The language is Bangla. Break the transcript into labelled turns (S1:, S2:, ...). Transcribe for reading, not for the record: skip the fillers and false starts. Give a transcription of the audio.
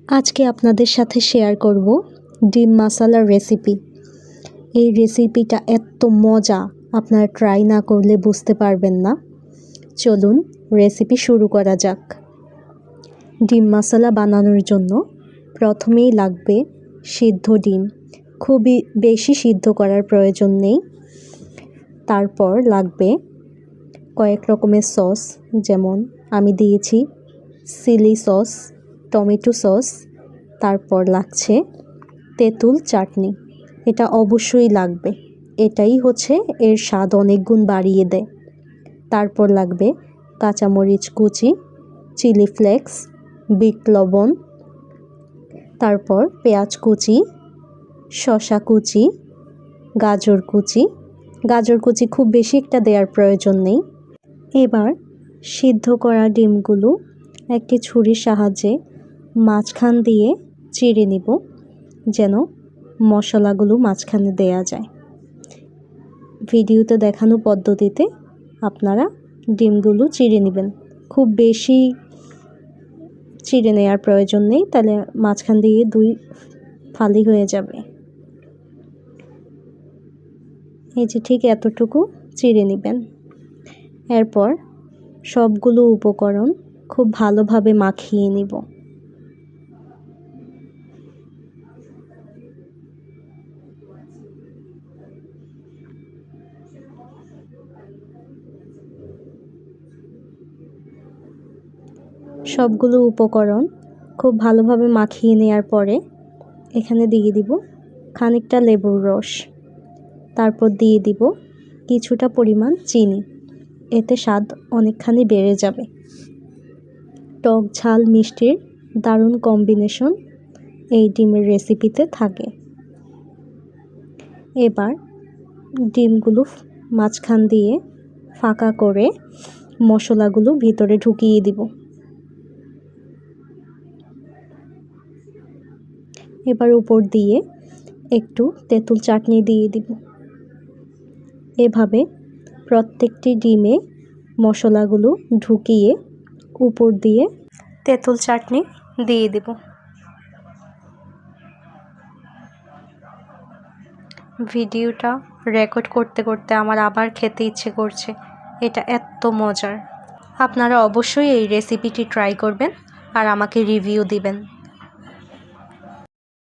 S1: আজকে আপনাদের সাথে শেয়ার করব ডিম মশলার রেসিপি। এই রেসিপিটা এত মজা, আপনারা ট্রাই না করলে বুঝতে পারবেন না। চলুন রেসিপি শুরু করা যাক। ডিম মশলা বানানোর জন্য প্রথমেই লাগবে সিদ্ধ ডিম। খুবই বেশি সিদ্ধ করার প্রয়োজন নেই। তারপর লাগবে কয়েক রকমের সস, যেমন আমি দিয়েছি চিলি সস, টমেটো সস। তারপর লাগছে তেঁতুল চাটনি, এটা অবশ্যই লাগবে, এটাই হচ্ছে এর স্বাদ অনেক গুণ বাড়িয়ে দেয়। তারপর লাগবে কাঁচামরিচ কুচি, চিলি ফ্লেক্স, বিট লবণ, তারপর পেঁয়াজ কুচি, শসা কুচি, গাজর কুচি খুব বেশি একটা দেওয়ার প্রয়োজন নেই। এবার সিদ্ধ করা ডিমগুলো একটি ছুরির সাহায্যে মাঝখান দিয়ে চিড়ে নিব, যেন মশলাগুলো মাঝখানে দেয়া যায়। ভিডিওতে দেখানো পদ্ধতিতে আপনারা ডিমগুলো চিড়ে নেবেন। খুব বেশি চিড়ে নেওয়ার প্রয়োজন নেই, তাহলে মাঝখান দিয়ে দুই ফালি হয়ে যাবে। এই যে ঠিক এতটুকু চিড়ে নেবেন। এরপর সবগুলো উপকরণ খুব ভালোভাবে মাখিয়ে নিব। সবগুলো উপকরণ খুব ভালোভাবে মাখিয়ে নেওয়ার পরে এখানে দিয়ে দিব খানিকটা লেবুর রস। তারপর দিয়ে দিব কিছুটা পরিমাণ চিনি, এতে স্বাদ অনেকখানি বেড়ে যাবে। টক ঝাল মিষ্টির দারুণ কম্বিনেশন এই ডিমের রেসিপিতে থাকে। এবার ডিমগুলো মাঝখান দিয়ে ফাঁকা করে মশলাগুলো ভিতরে ঢুকিয়ে দিব। এবার উপর দিয়ে একটু তেঁতুল চাটনি দিয়ে দিব। এভাবে প্রত্যেকটি ডিমে মশলাগুলো ঢুকিয়ে উপর দিয়ে তেঁতুল চাটনি দিয়ে দিব। ভিডিওটা রেকর্ড করতে করতে আমার আবার খেতে ইচ্ছে করছে, এটা এত মজার। আপনারা অবশ্যই এই রেসিপিটি ট্রাই করবেন আর আমাকে রিভিউ দিবেন।